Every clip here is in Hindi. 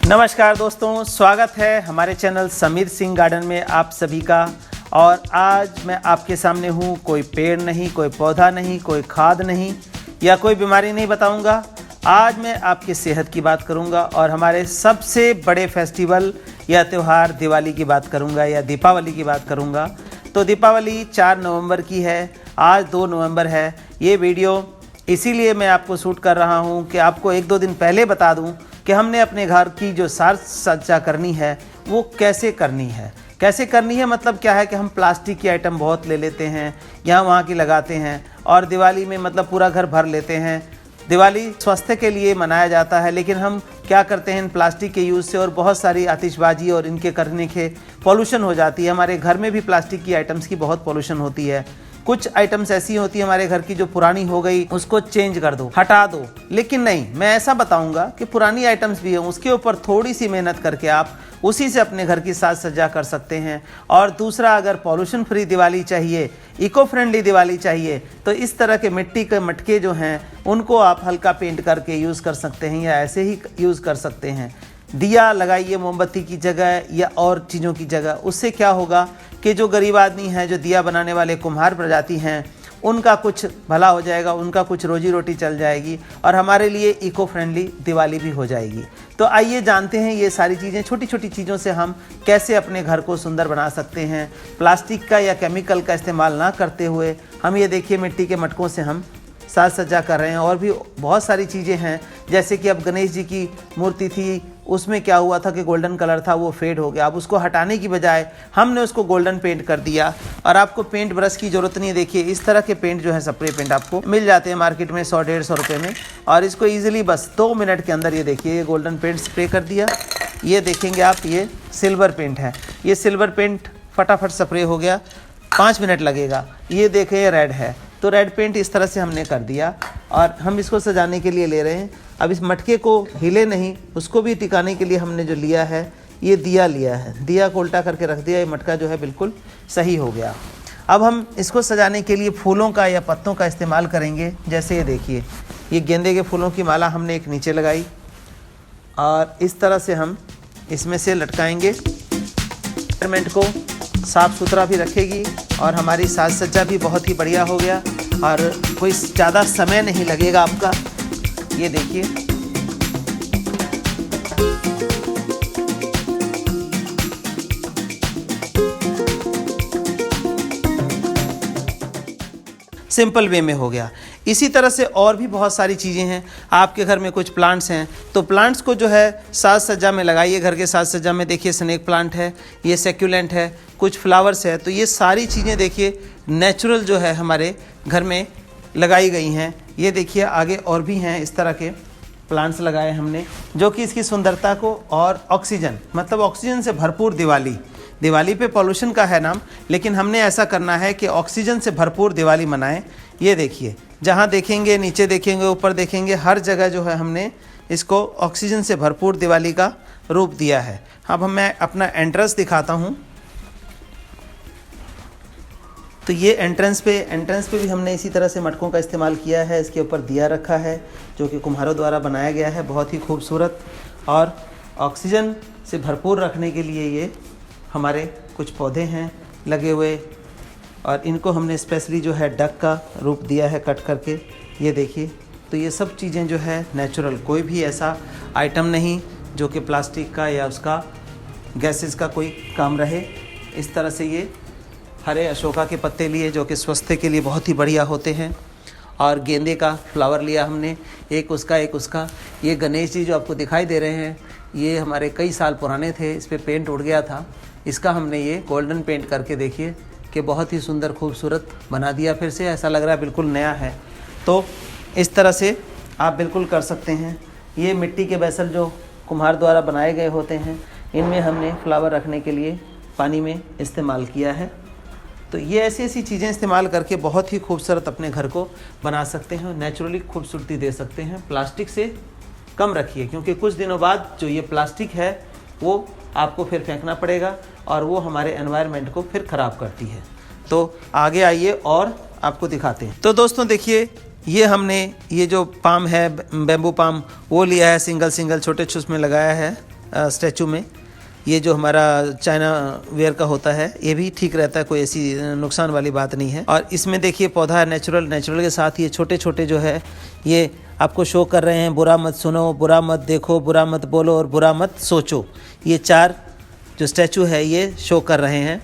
नमस्कार दोस्तों, स्वागत है हमारे चैनल समीर सिंह गार्डन में आप सभी का। और आज मैं आपके सामने हूँ। कोई पेड़ नहीं, कोई पौधा नहीं, कोई खाद नहीं या कोई बीमारी नहीं बताऊँगा। आज मैं आपकी सेहत की बात करूँगा और हमारे सबसे बड़े फेस्टिवल या त्यौहार दिवाली की बात करूँगा या दीपावली की बात करूँगा। तो दीपावली 4 नवंबर की है, आज 2 नवंबर है। ये वीडियो इसीलिए मैं आपको शूट कर रहा हूँ कि आपको 1-2 दिन पहले बता दूँ कि हमने अपने घर की जो साज सज्जा करनी है वो कैसे करनी है। मतलब क्या है कि हम प्लास्टिक की आइटम बहुत ले लेते हैं, यहाँ वहाँ की लगाते हैं और दिवाली में मतलब पूरा घर भर लेते हैं। दिवाली स्वास्थ्य के लिए मनाया जाता है, लेकिन हम क्या करते हैं, इन प्लास्टिक के यूज़ से और बहुत सारी आतिशबाजी और इनके करने के पॉल्यूशन हो जाती है। हमारे घर में भी प्लास्टिक की आइटम्स की बहुत पॉल्यूशन होती है। कुछ आइटम्स ऐसी होती है हमारे घर की जो पुरानी हो गई, उसको चेंज कर दो, हटा दो। लेकिन नहीं, मैं ऐसा बताऊंगा कि पुरानी आइटम्स भी हैं, उसके ऊपर थोड़ी सी मेहनत करके आप उसी से अपने घर की साज सज्जा कर सकते हैं। और दूसरा, अगर पॉल्यूशन फ्री दिवाली चाहिए, इको फ्रेंडली दिवाली चाहिए, तो इस तरह के मिट्टी के मटके जो हैं उनको आप हल्का पेंट करके यूज़ कर सकते हैं या ऐसे ही यूज़ कर सकते हैं। दिया लगाइए मोमबत्ती की जगह या और चीज़ों की जगह। उससे क्या होगा कि जो गरीब आदमी हैं, जो दिया बनाने वाले कुम्हार प्रजाति हैं, उनका कुछ भला हो जाएगा, उनका कुछ रोजी रोटी चल जाएगी और हमारे लिए इको फ्रेंडली दिवाली भी हो जाएगी। तो आइए जानते हैं ये सारी चीज़ें, छोटी छोटी चीज़ों से हम कैसे अपने घर को सुंदर बना सकते हैं। प्लास्टिक का या केमिकल का इस्तेमाल ना करते हुए हम ये देखिए मिट्टी के मटकों से हम साज सज्जा कर रहे हैं। और भी बहुत सारी चीज़ें हैं, जैसे कि अब गणेश जी की मूर्ति थी, उसमें क्या हुआ था कि गोल्डन कलर था, वो फेड हो गया। अब उसको हटाने की बजाय हमने उसको गोल्डन पेंट कर दिया। और आपको पेंट ब्रश की ज़रूरत नहीं है। देखिए इस तरह के पेंट जो है, स्प्रे पेंट आपको मिल जाते हैं मार्केट में 100-150 रुपये में। और इसको ईजिली बस 2 मिनट के अंदर ये देखिए ये गोल्डन पेंट स्प्रे कर दिया। ये देखेंगे आप, ये सिल्वर पेंट है, ये सिल्वर पेंट फटाफट स्प्रे हो गया, 5 मिनट लगेगा। ये देखें ये रेड है, तो रेड पेंट इस तरह से हमने कर दिया और हम इसको सजाने के लिए ले रहे हैं। अब इस मटके को हिले नहीं, उसको भी टिकाने के लिए हमने जो लिया है, ये दिया लिया है, दिया को उल्टा करके रख दिया। ये मटका जो है बिल्कुल सही हो गया। अब हम इसको सजाने के लिए फूलों का या पत्तों का इस्तेमाल करेंगे। जैसे ये देखिए, ये गेंदे के फूलों की माला हमने एक नीचे लगाई और इस तरह से हम इसमें से लटकाएंगे। एनवायरनमेंट को साफ़ सुथरा भी रखेगी और हमारी साज सज्जा भी बहुत ही बढ़िया हो गया और कोई ज़्यादा समय नहीं लगेगा आपका। ये देखिए, सिंपल वे में हो गया। इसी तरह से और भी बहुत सारी चीज़ें हैं। आपके घर में कुछ प्लांट्स हैं तो प्लांट्स को जो है साज सज्जा में लगाइए। घर के साज सज्जा में देखिए स्नेक प्लांट है, ये सेक्युलेंट है, कुछ फ्लावर्स है। तो ये सारी चीज़ें देखिए नेचुरल जो है हमारे घर में लगाई गई हैं। ये देखिए आगे और भी हैं इस तरह के प्लांट्स लगाए हमने, जो कि इसकी सुंदरता को और ऑक्सीजन, मतलब ऑक्सीजन से भरपूर दिवाली पे पॉल्यूशन का है नाम, लेकिन हमने ऐसा करना है कि ऑक्सीजन से भरपूर दिवाली मनाएं। ये देखिए, जहाँ देखेंगे, नीचे देखेंगे, ऊपर देखेंगे, हर जगह जो है हमने इसको ऑक्सीजन से भरपूर दिवाली का रूप दिया है। अब मैं अपना एंट्रेंस दिखाता हूँ। तो ये एंट्रेंस पे भी हमने इसी तरह से मटकों का इस्तेमाल किया है। इसके ऊपर दिया रखा है जो कि कुम्हारों द्वारा बनाया गया है, बहुत ही खूबसूरत। और ऑक्सीजन से भरपूर रखने के लिए ये हमारे कुछ पौधे हैं लगे हुए और इनको हमने स्पेशली जो है डक का रूप दिया है कट करके। ये देखिए, तो ये सब चीज़ें जो है नेचुरल, कोई भी ऐसा आइटम नहीं जो कि प्लास्टिक का या उसका गैसेस का कोई काम रहे। इस तरह से ये हरे अशोका के पत्ते लिए जो कि स्वास्थ्य के लिए बहुत ही बढ़िया होते हैं। और गेंदे का फ्लावर लिया हमने, एक उसका। ये गणेश जी जो आपको दिखाई दे रहे हैं, ये हमारे कई साल पुराने थे, इस पर पेंट उड़ गया था। इसका हमने ये गोल्डन पेंट करके देखिए कि बहुत ही सुंदर खूबसूरत बना दिया। फिर से ऐसा लग रहा है बिल्कुल नया है। तो इस तरह से आप बिल्कुल कर सकते हैं। ये मिट्टी के बेसल जो कुम्हार द्वारा बनाए गए होते हैं, इनमें हमने फ्लावर रखने के लिए पानी में इस्तेमाल किया है। तो ये ऐसी चीज़ें इस्तेमाल करके बहुत ही खूबसूरत अपने घर को बना सकते हैं, नेचुरली खूबसूरती दे सकते हैं। प्लास्टिक से कम रखिए, क्योंकि कुछ दिनों बाद जो ये प्लास्टिक है वो आपको फिर फेंकना पड़ेगा और वो हमारे एनवायरनमेंट को फिर ख़राब करती है। तो आगे आइए और आपको दिखाते हैं। तो दोस्तों देखिए, ये हमने ये जो पाम है, बैम्बू पाम, वो लिया है, सिंगल छोटे उसमें लगाया है। स्टैचू में। ये जो हमारा चाइना वेयर का होता है ये भी ठीक रहता है, कोई ऐसी नुकसान वाली बात नहीं है। और इसमें देखिए पौधा नेचुरल के साथ ये छोटे छोटे जो है ये आपको शो कर रहे हैं, बुरा मत सुनो, बुरा मत देखो, बुरा मत बोलो और बुरा मत सोचो। ये 4 जो स्टैचू है ये शो कर रहे हैं।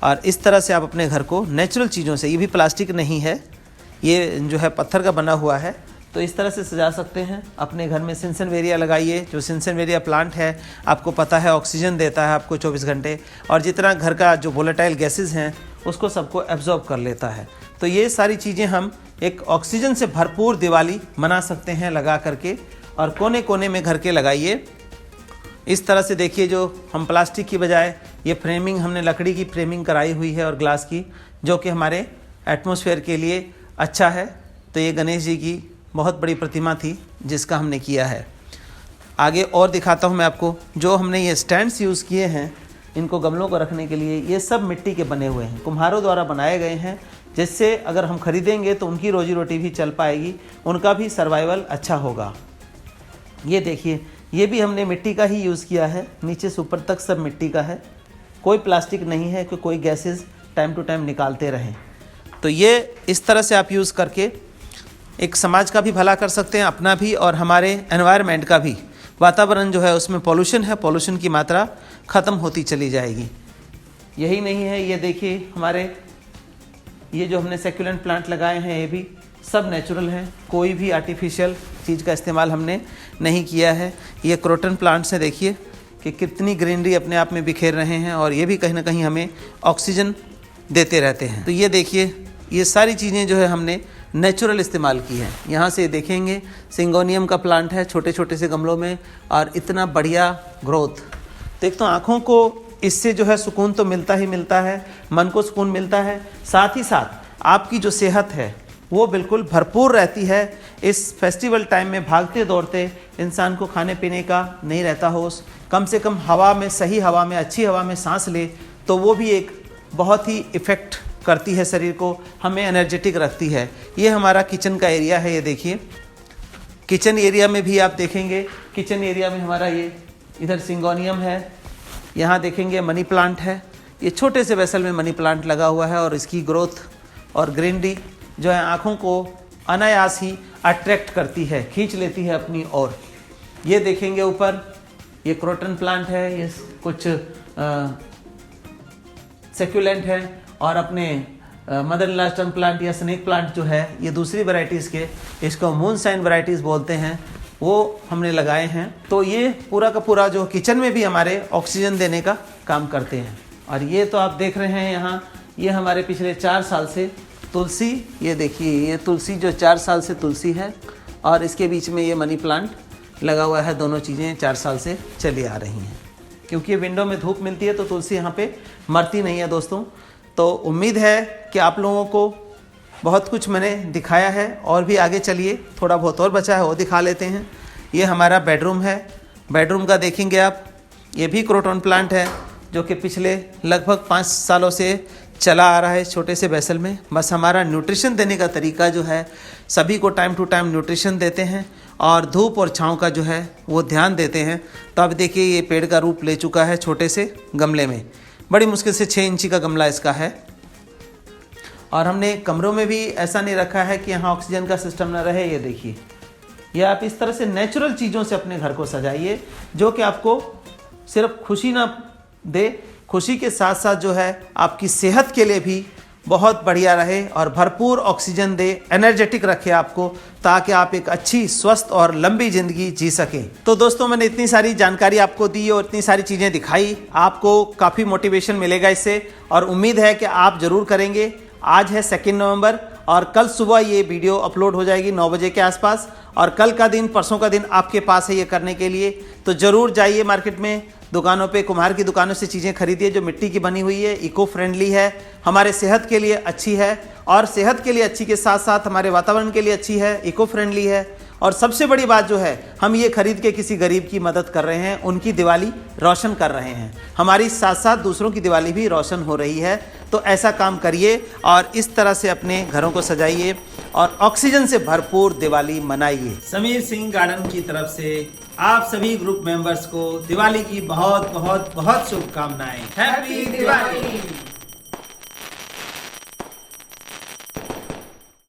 और इस तरह से आप अपने घर को नेचुरल चीज़ों से, ये भी प्लास्टिक नहीं है, ये जो है पत्थर का बना हुआ है, तो इस तरह से सजा सकते हैं। अपने घर में सिनसनवेरिया लगाइए। जो सिनसनवेरिया प्लांट है आपको पता है ऑक्सीजन देता है आपको 24 घंटे, और जितना घर का जो वोलेटाइल गैसेस हैं उसको सबको एब्जॉर्ब कर लेता है। तो ये सारी चीज़ें हम एक ऑक्सीजन से भरपूर दिवाली मना सकते हैं लगा करके। और कोने कोने में घर के लगाइए। इस तरह से देखिए, जो हम प्लास्टिक की बजाय ये फ्रेमिंग, हमने लकड़ी की फ्रेमिंग कराई हुई है और ग्लास की, जो कि हमारे एटमॉस्फेयर के लिए अच्छा है। तो ये गणेश जी की बहुत बड़ी प्रतिमा थी जिसका हमने किया है। आगे और दिखाता हूँ मैं आपको। जो हमने ये स्टैंड्स यूज़ किए हैं इनको गमलों को रखने के लिए, ये सब मिट्टी के बने हुए हैं, कुम्हारों द्वारा बनाए गए हैं, जिससे अगर हम खरीदेंगे तो उनकी रोजी रोटी भी चल पाएगी, उनका भी सर्वाइवल अच्छा होगा। ये देखिए, ये भी हमने मिट्टी का ही यूज़ किया है, नीचे से ऊपर तक सब मिट्टी का है, कोई प्लास्टिक नहीं है कि कोई गैसेस टाइम टू टाइम निकालते रहें। तो ये इस तरह से आप यूज़ करके एक समाज का भी भला कर सकते हैं, अपना भी और हमारे एनवायरनमेंट का भी। वातावरण जो है उसमें पॉल्यूशन है, पॉल्यूशन की मात्रा ख़त्म होती चली जाएगी। यही नहीं है, ये देखिए हमारे ये जो हमने सेक्युलेंट प्लांट लगाए हैं ये भी सब नेचुरल हैं, कोई भी आर्टिफिशियल चीज़ का इस्तेमाल हमने नहीं किया है। ये क्रोटन प्लांट्स हैं, देखिए कि कितनी ग्रीनरी अपने आप में बिखेर रहे हैं, और ये भी कहीं ना कहीं हमें ऑक्सीजन देते रहते हैं। तो ये देखिए, ये सारी चीज़ें जो है हमने नेचुरल इस्तेमाल की है। यहाँ से देखेंगे सिंगोनियम का प्लांट है छोटे छोटे से गमलों में, और इतना बढ़िया ग्रोथ। तो एक तो आँखों को इससे जो है सुकून तो मिलता ही मिलता है, मन को सुकून मिलता है, साथ ही साथ आपकी जो सेहत है वो बिल्कुल भरपूर रहती है। इस फेस्टिवल टाइम में भागते दौड़ते इंसान को खाने पीने का नहीं रहता होश, कम से कम हवा में, सही हवा में, अच्छी हवा में सांस ले तो वो भी एक बहुत ही इफ़ेक्ट करती है शरीर को, हमें एनर्जेटिक रखती है। ये हमारा किचन का एरिया है, ये देखिए किचन एरिया में भी आप देखेंगे, किचन एरिया में हमारा ये इधर सिंगोनियम है, यहाँ देखेंगे मनी प्लांट है। ये छोटे से वेसल में मनी प्लांट लगा हुआ है, और इसकी ग्रोथ और ग्रीनरी जो है आँखों को अनायास ही अट्रैक्ट करती है, खींच लेती है अपनी ओर। ये देखेंगे ऊपर ये क्रोटन प्लांट है, ये कुछ सेक्युलेंट है, और अपने mother in law tongue plant या स्नेक प्लांट जो है ये दूसरी वैरायटीज़ के, इसको मून साइन वैरायटीज़ बोलते हैं, वो हमने लगाए हैं। तो ये पूरा का पूरा जो किचन में भी हमारे ऑक्सीजन देने का काम करते हैं। और ये तो आप देख रहे हैं यहाँ, ये हमारे पिछले 4 साल से तुलसी, ये देखिए ये तुलसी जो 4 साल से तुलसी है, और इसके बीच में ये मनी प्लांट लगा हुआ है। दोनों चीज़ें 4 साल से चली आ रही हैं, क्योंकि विंडो में धूप मिलती है तो तुलसी यहाँ पे मरती नहीं है दोस्तों। तो उम्मीद है कि आप लोगों को बहुत कुछ मैंने दिखाया है, और भी आगे चलिए थोड़ा बहुत और बचा है वो दिखा लेते हैं। ये हमारा बेडरूम है, बेडरूम का देखेंगे आप, ये भी क्रोटन प्लांट है जो कि पिछले लगभग 5 सालों से चला आ रहा है छोटे से वेसल में। बस हमारा न्यूट्रिशन देने का तरीका जो है, सभी को टाइम टू टाइम न्यूट्रिशन देते हैं और धूप और छाँव का जो है वो ध्यान देते हैं। तो अब देखिए ये पेड़ का रूप ले चुका है छोटे से गमले में, बड़ी मुश्किल से 6 इंची का गमला इसका है। और हमने कमरों में भी ऐसा नहीं रखा है कि यहाँ ऑक्सीजन का सिस्टम ना रहे। ये देखिए, ये आप इस तरह से नेचुरल चीज़ों से अपने घर को सजाइए, जो कि आपको सिर्फ खुशी ना दे, खुशी के साथ साथ जो है आपकी सेहत के लिए भी बहुत बढ़िया रहे और भरपूर ऑक्सीजन दे, एनर्जेटिक रखे आपको, ताकि आप एक अच्छी, स्वस्थ और लंबी ज़िंदगी जी सकें। तो दोस्तों, मैंने इतनी सारी जानकारी आपको दी और इतनी सारी चीज़ें दिखाई, आपको काफ़ी मोटिवेशन मिलेगा इससे, और उम्मीद है कि आप ज़रूर करेंगे। आज है 2 नवंबर और कल सुबह ये वीडियो अपलोड हो जाएगी 9 बजे के आसपास, और कल का दिन, परसों का दिन आपके पास है ये करने के लिए। तो ज़रूर जाइए मार्केट में, दुकानों पे, कुम्हार की दुकानों से चीज़ें खरीदिए जो मिट्टी की बनी हुई है, इको फ्रेंडली है, हमारे सेहत के लिए अच्छी है, और सेहत के लिए अच्छी के साथ साथ हमारे वातावरण के लिए अच्छी है, इको फ्रेंडली है। और सबसे बड़ी बात जो है, हम ये खरीद के किसी गरीब की मदद कर रहे हैं, उनकी दिवाली रोशन कर रहे हैं, हमारी साथ साथ दूसरों की दिवाली भी रोशन हो रही है। तो ऐसा काम करिए और इस तरह से अपने घरों को सजाइए और ऑक्सीजन से भरपूर दिवाली मनाइए। समीर सिंह गार्डन की तरफ से आप सभी ग्रुप मेंबर्स को दिवाली की बहुत बहुत बहुत शुभकामनाएं। हैप्पी दिवाली।